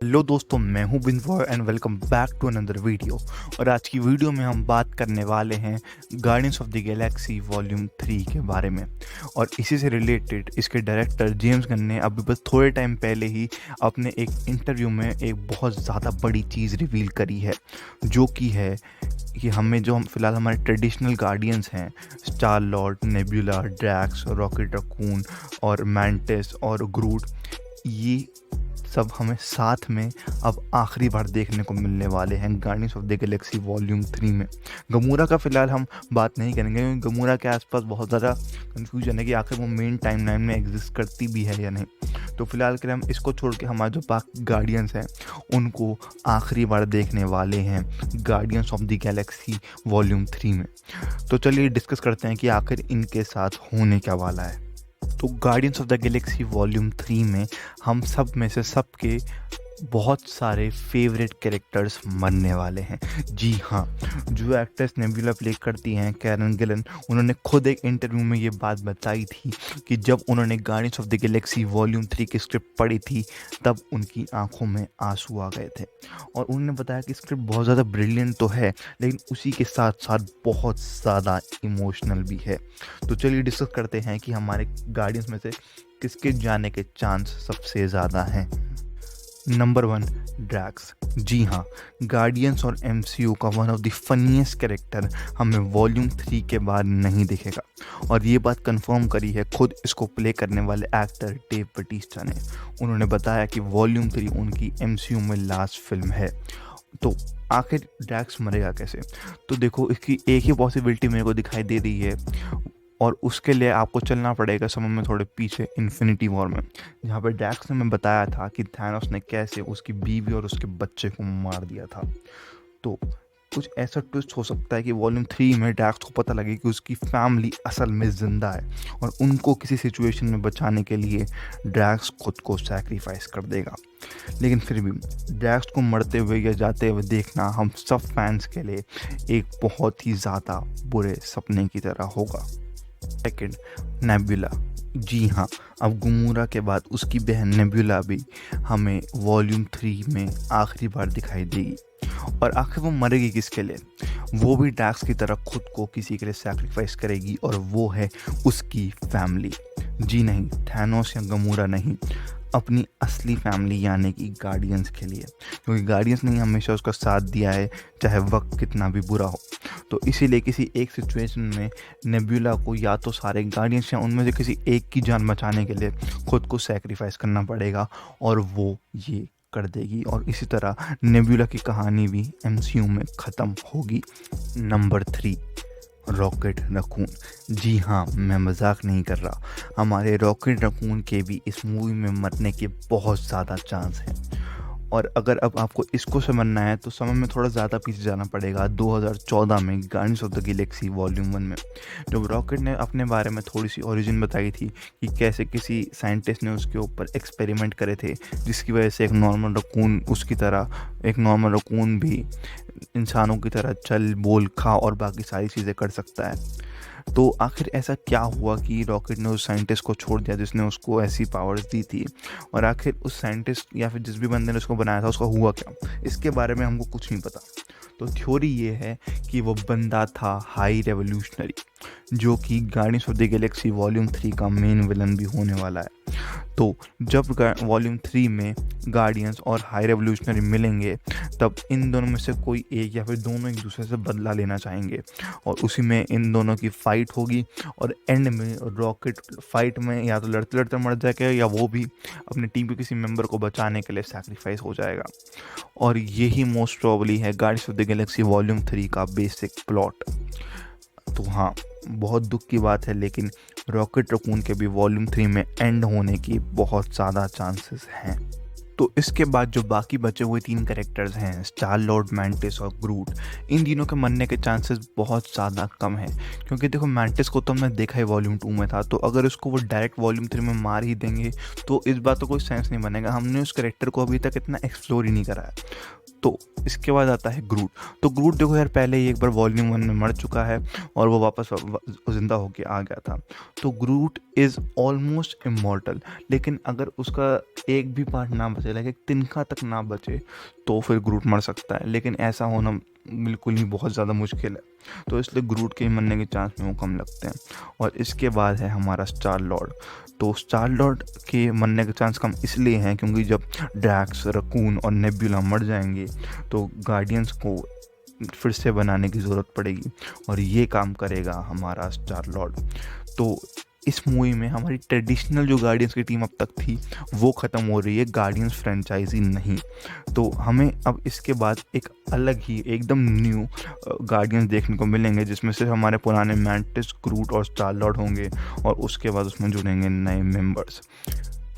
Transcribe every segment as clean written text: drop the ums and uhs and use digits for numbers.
Hello दोस्तों, मैं हूं बिनवॉय and welcome back to another video. और आज की वीडियो में हम बात करने वाले हैं guardians of the Galaxy volume 3 के बारे में। और इसी से रिलेटेड इसके डायरेक्टर जेम्स गन ने अभी बस थोड़े टाइम पहले ही अपने एक इंटरव्यू में एक बहुत ज़्यादा बड़ी चीज़ रिवील करी है, जो कि है कि हम फिलहाल हमारे ट्रेडिशनल गार्डियंस हैं, Star Lord, Nebula, Drax, Rocket Raccoon और मैंटिस और ग्रूट, ये सब हमें साथ में अब आखिरी बार देखने को मिलने वाले हैं guardians of the Galaxy volume 3 में। गमूरा का फ़िलहाल हम बात नहीं करेंगे, क्योंकि गमूरा के आसपास बहुत ज़्यादा कन्फ्यूजन है कि आखिर वो मेन टाइमलाइन में एग्जिस्ट करती भी है या नहीं। तो फिलहाल के लिए हम इसको छोड़ के हमारे जो बाकी गार्डियंस हैं उनको आखिरी बार देखने वाले हैं guardians of the Galaxy volume 3 में। तो चलिए डिस्कस करते हैं कि आखिर इनके साथ होने क्या वाला है। तो guardians of the Galaxy volume 3 में हम सब में से सबके बहुत सारे फेवरेट कैरेक्टर्स मरने वाले हैं। जी हाँ, जो एक्ट्रेस नेबुला प्ले करती हैं कैरन गिलन, उन्होंने खुद एक इंटरव्यू में ये बात बताई थी कि जब उन्होंने guardians of the Galaxy volume 3 की स्क्रिप्ट पढ़ी थी तब उनकी आंखों में आंसू आ गए थे। और उन्होंने बताया कि स्क्रिप्ट बहुत ज़्यादा ब्रिलियंट तो है, लेकिन उसी के साथ साथ बहुत ज़्यादा इमोशनल भी है। तो चलिए डिस्कस करते हैं कि हमारे गार्डियंस में से किसके जाने के चांस सबसे ज़्यादा हैं। Number 1, Drax. जी हाँ, गार्डियंस और एमसीयू का one of the funniest character हमें वॉल्यूम 3 के बाद नहीं दिखेगा, और ये बात कंफर्म करी है खुद इसको प्ले करने वाले एक्टर डेव बटिस्टा ने। उन्होंने बताया कि वॉल्यूम 3 उनकी एमसीयू में लास्ट फिल्म है। तो आखिर ड्रैक्स मरेगा कैसे? तो देखो, इसकी एक ही पॉसिबिलिटी मेरे को दिखाई दे रही है, और उसके लिए आपको चलना पड़ेगा समय में थोड़े पीछे, इन्फिनिटी वॉर में, जहाँ पर ड्रैक्स ने हमें बताया था कि थैनोस ने कैसे उसकी बीवी और उसके बच्चे को मार दिया था। तो कुछ ऐसा ट्विस्ट हो सकता है कि वॉल्यूम 3 में ड्रैक्स को पता लगे कि उसकी फैमिली असल में ज़िंदा है, और उनको किसी सिचुएशन में बचाने के लिए ड्रैक्स खुद को सैक्रिफाइस कर देगा। लेकिन फिर भी ड्रैक्स को मरते हुए या जाते हुए देखना हम सब फैंस के लिए एक बहुत ही ज़्यादा बुरे सपने की तरह होगा। Second, nebula. जी हाँ, अब गुमूरा के बाद उसकी बहन नेबुला भी हमें वॉल्यूम 3 में आखिरी बार दिखाई देगी। और आखिर वो मरेगी किसके लिए? वो भी ड्रैक्स की तरह खुद को किसी के लिए सैक्रिफाइस करेगी, और वो है उसकी फैमिली। जी नहीं, थैनोस या गमूरा नहीं, अपनी असली फैमिली यानी कि गार्डियंस के लिए, क्योंकि गार्डियंस ने हमेशा उसका साथ दिया है चाहे वक्त कितना भी बुरा हो। तो इसीलिए किसी एक सिचुएशन में नेबुला को या तो सारे गार्डियंस या उनमें से किसी एक की जान बचाने के लिए खुद को सैक्रिफाइस करना पड़ेगा, और वो ये कर देगी। और इसी तरह नेबुला की कहानी भी एमसीयू में ख़त्म होगी। Number 3, rocket raccoon. जी हाँ, मैं मजाक नहीं कर रहा, हमारे रॉकेट रकून के भी इस मूवी में मरने के बहुत ज़्यादा चांस हैं। और अगर अब आपको इसको समझना है तो समय में थोड़ा ज़्यादा पीछे जाना पड़ेगा, 2014 में guardians of the Galaxy volume 1 में, जब रॉकेट ने अपने बारे में थोड़ी सी ओरिजिन बताई थी कि कैसे किसी साइंटिस्ट ने उसके ऊपर एक्सपेरिमेंट करे थे, जिसकी वजह से एक नॉर्मल रकून भी इंसानों की तरह चल, बोल, खा और बाकी सारी चीज़ें कर सकता है। तो आखिर ऐसा क्या हुआ कि रॉकेट ने उस साइंटिस्ट को छोड़ दिया जिसने उसको ऐसी पावर्स दी थी, और आखिर उस साइंटिस्ट या फिर जिस भी बंदे ने उसको बनाया था उसका हुआ क्या, इसके बारे में हमको कुछ नहीं पता। तो थ्योरी ये है कि वो बंदा था हाई रेवोल्यूशनरी, जो कि guardians of the Galaxy volume 3 का मेन विलन भी होने वाला है। तो जब वॉल्यूम 3 में गार्डियंस और हाई रेवोल्यूशनरी मिलेंगे, तब इन दोनों में से कोई एक या फिर दोनों एक दूसरे से बदला लेना चाहेंगे, और उसी में इन दोनों की फ़ाइट होगी, और एंड में रॉकेट फाइट में या तो लड़ते लड़ते मर जाएगा, या वो भी अपनी टीम के किसी मेंबर को बचाने के लिए सैक्रिफाइस हो जाएगा। और यही मोस्ट प्रॉबली है guardians of the Galaxy volume 3 का बेसिक प्लॉट। तो हाँ, बहुत दुख की बात है, लेकिन रॉकेट रकून के भी वॉल्यूम 3 में एंड होने की बहुत ज़्यादा चांसेस हैं। तो इसके बाद जो बाकी बचे हुए 3 कैरेक्टर्स हैं, स्टार लॉर्ड, मैंटिस और ग्रूट, इन तीनों के मरने के चांसेस बहुत ज़्यादा कम है, क्योंकि देखो मैंटिस को तो हमने देखा ही वॉल्यूम 2 में था, तो अगर उसको वो डायरेक्ट वॉल्यूम 3 में मार ही देंगे तो इस बात का कोई सेंस नहीं बनेगा। हमने उस कैरेक्टर को अभी तक इतना एक्सप्लोर ही नहीं करा है। तो इसके बाद आता है ग्रूट। तो ग्रूट देखो यार, पहले ही एक बार वॉल्यूम 1 में मर चुका है और वो वापस जिंदा होके आ गया था। तो ग्रूट इज़ ऑलमोस्ट इमॉर्टल, लेकिन अगर उसका एक भी पार्ट ना बचे लाइक एक तिनका तक ना बचे तो फिर ग्रूट मर सकता है, लेकिन ऐसा होना बिल्कुल ही बहुत ज़्यादा मुश्किल है, तो इसलिए ग्रूट के मरने के चांस में वो कम लगते हैं। और इसके बाद है हमारा स्टार लॉर्ड। तो स्टार लॉर्ड के मरने के चांस कम इसलिए हैं क्योंकि जब ड्रैक्स, रकून और नेब्यूला मर जाएंगे तो गार्डियंस को फिर से बनाने की ज़रूरत पड़ेगी, और ये काम करेगा हमारा स्टार लॉर्ड। तो इस मूवी में हमारी ट्रेडिशनल जो गार्डियंस की टीम अब तक थी वो ख़त्म हो रही है, गार्डियंस फ्रेंचाइजी नहीं। तो हमें अब इसके बाद एक अलग ही एकदम न्यू गार्डियंस देखने को मिलेंगे, जिसमें सिर्फ हमारे पुराने मैंटिस, ग्रूट और स्टार लॉर्ड होंगे, और उसके बाद उसमें जुड़ेंगे नए मेंबर्स।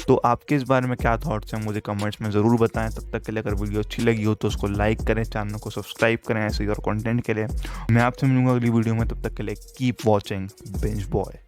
तो आपके इस बारे में क्या थॉट्स हैं मुझे कमेंट्स में ज़रूर बताएं। तब तक के लिए अगर वीडियो अच्छी लगी हो तो उसको लाइक करें, चैनल को सब्सक्राइब करें ऐसे ही और कंटेंट के लिए। मैं आपसे मिलूंगा अगली वीडियो में, तब तक के लिए कीप वॉचिंग बिंज बॉय।